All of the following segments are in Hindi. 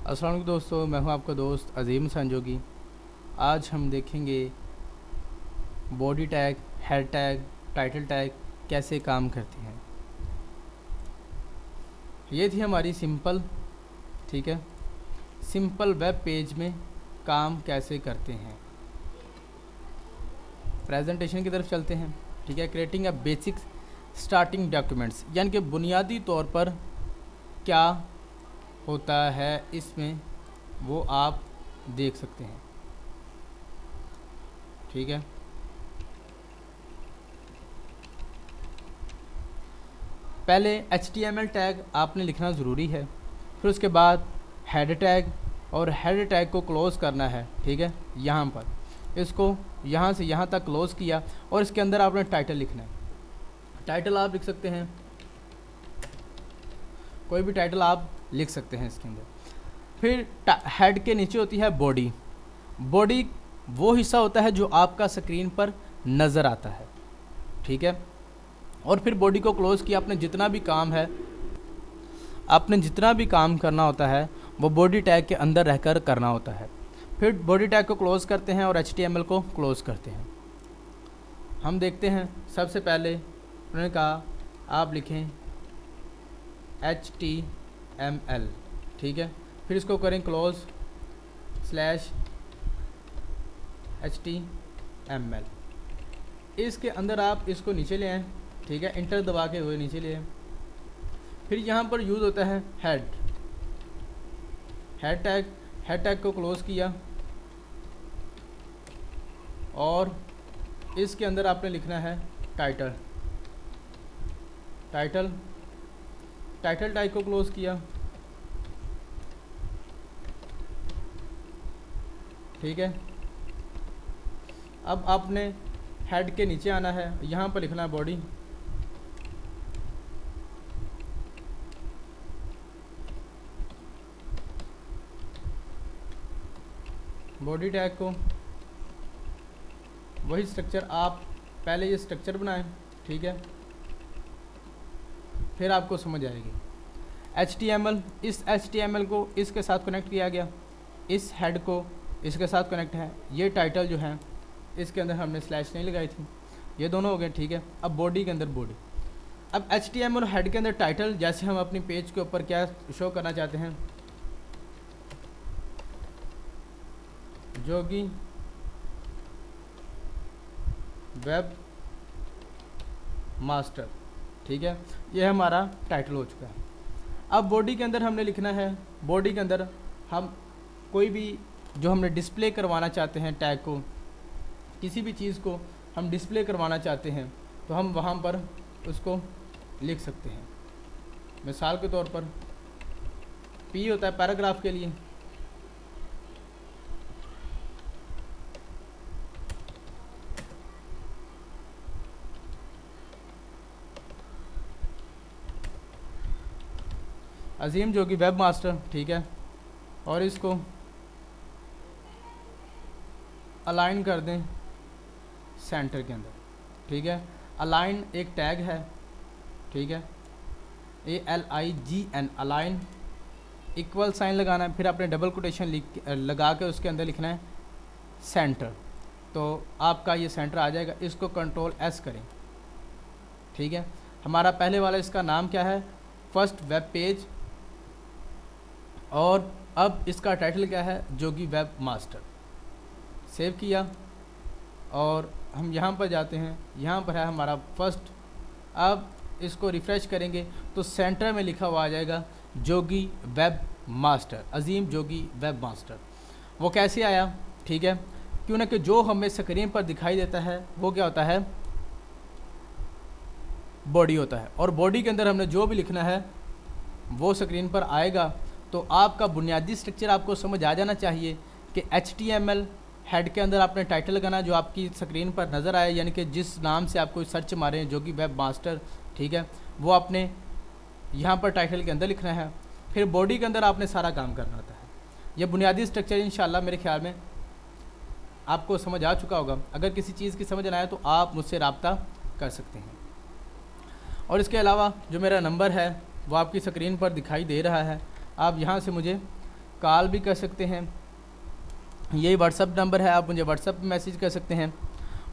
अस्सलाम वालेकुम दोस्तों, मैं हूं आपका दोस्त अजीम संजोगी। आज हम देखेंगे body tag, head tag, title tag कैसे काम करते हैं। ये थी हमारी ठीक है, सिंपल वेब पेज में काम कैसे करते हैं। प्रेजेंटेशन की तरफ चलते हैं। ठीक है, creating a basic starting documents, यानी कि बुनियादी तौर पर क्या होता है इसमें वो आप देख सकते हैं। ठीक है, पहले HTML टैग आपने लिखना ज़रूरी है, फिर उसके बाद हेड टैग, और हेड टैग को क्लोज़ करना है। ठीक है, यहाँ पर इसको यहाँ से यहाँ तक क्लोज़ किया और इसके अंदर आपने टाइटल लिखना है। टाइटल आप लिख सकते हैं, कोई भी टाइटल आप लिख सकते हैं इसके अंदर। फिर हेड के नीचे होती है बॉडी। बॉडी वो हिस्सा होता है जो आपका स्क्रीन पर नज़र आता है। ठीक है, और फिर बॉडी को क्लोज़ किया। आपने जितना भी काम करना होता है वो बॉडी टैग के अंदर रहकर करना होता है। फिर बॉडी टैग को क्लोज़ करते हैं और HTML को क्लोज़ करते हैं। हम देखते हैं, सबसे पहले उन्होंने कहा आप लिखें HTML। ठीक है, फिर इसको करें क्लोज़ /HTML। इसके अंदर आप इसको नीचे ले आएँ। ठीक है, इंटर दबा के हुए नीचे ले आएँ। फिर यहाँ पर यूज़ होता है हेड टैग को क्लोज़ किया और इसके अंदर आपने लिखना है टाइटल टैग को क्लोज़ किया। ठीक है, अब आपने हेड के नीचे आना है, यहाँ पर लिखना है बॉडी टैग को वही स्ट्रक्चर, आप पहले ये स्ट्रक्चर बनाएं। ठीक है, फिर आपको समझ आएगी। HTML, इस HTML को इसके साथ कनेक्ट किया गया, इस हेड को इसके साथ कनेक्ट है। ये टाइटल जो है इसके अंदर हमने स्लैश नहीं लगाई थी, ये दोनों हो गए। ठीक है, अब बॉडी के अंदर बॉडी। अब HTML और हेड के अंदर टाइटल, जैसे हम अपनी पेज के ऊपर क्या शो करना चाहते हैं, जोगी वेब मास्टर। ठीक है, ये हमारा टाइटल हो चुका है। अब बॉडी के अंदर हमने लिखना है, बॉडी के अंदर हम कोई भी जो हमने डिस्प्ले करवाना चाहते हैं टैग को, किसी भी चीज़ को हम डिस्प्ले करवाना चाहते हैं तो हम वहाँ पर उसको लिख सकते हैं। मिसाल के तौर पर P होता है पैराग्राफ के लिए, अजीम जोगी वेब मास्टर। ठीक है, और इसको अलाइन कर दें सेंटर के अंदर। ठीक है, अलाइन एक टैग है। ठीक है, ALIGN, अलाइन, इक्वल साइन लगाना है, फिर आपने डबल कोटेशन लगा के उसके अंदर लिखना है सेंटर, तो आपका ये सेंटर आ जाएगा। इसको कंट्रोल S करें। ठीक है, हमारा पहले वाला इसका नाम क्या है, फर्स्ट वेब पेज, और अब इसका टाइटल क्या है, जोगी वेब मास्टर। सेव किया और हम यहाँ पर जाते हैं, यहाँ पर है हमारा फर्स्ट। अब इसको रिफ़्रेश करेंगे तो सेंटर में लिखा हुआ आ जाएगा जोगी वेब मास्टर, अजीम जोगी वेब मास्टर। वो कैसे आया? ठीक है, क्यों ना कि जो हमें स्क्रीन पर दिखाई देता है वो क्या होता है, बॉडी होता है, और बॉडी के अंदर हमने जो भी लिखना है वो स्क्रीन पर आएगा। तो आपका बुनियादी स्ट्रक्चर आपको समझ आ जाना चाहिए कि HTML हेड के अंदर आपने टाइटल लगाना जो आपकी स्क्रीन पर नज़र आए, यानी कि जिस नाम से आप कोई सर्च मारें जोगी वेब मास्टर। ठीक है, वो आपने यहाँ पर टाइटल के अंदर लिखना है। फिर बॉडी के अंदर आपने सारा काम करना होता है। यह बुनियादी स्ट्रक्चर इंशाल्लाह मेरे ख्याल में आपको समझ आ चुका होगा। अगर किसी चीज़ की समझ ना आए तो आप मुझसे रब्ता कर सकते हैं। और इसके अलावा जो मेरा नंबर है वो आपकी स्क्रीन पर दिखाई दे रहा है, आप यहाँ से मुझे कॉल भी कर सकते हैं, यही व्हाट्सअप नंबर है, आप मुझे व्हाट्सअप पे मैसेज कर सकते हैं,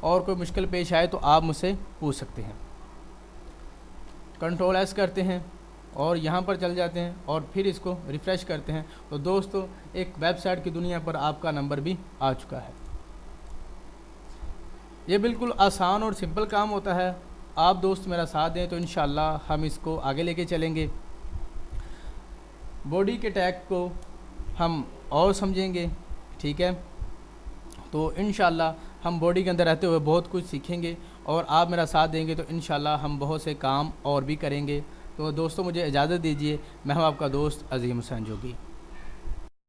और कोई मुश्किल पेश आए तो आप मुझसे पूछ सकते हैं। कंट्रोल एस करते हैं और यहाँ पर चल जाते हैं और फिर इसको रिफ़्रेश करते हैं, तो दोस्तों एक वेबसाइट की दुनिया पर आपका नंबर भी आ चुका है। ये बिल्कुल आसान और सिंपल काम होता है, आप दोस्त मेरा साथ दें तो इंशाल्लाह हम इसको आगे लेके चलेंगे। बॉडी के टैग को हम और समझेंगे, ठीक है, तो इंशाल्लाह हम बॉडी के अंदर रहते हुए बहुत कुछ सीखेंगे और आप मेरा साथ देंगे तो इंशाल्लाह हम बहुत से काम और भी करेंगे। तो दोस्तों मुझे इजाज़त दीजिए, मैं हूँ आपका दोस्त अज़ीम हुसैन जोगी।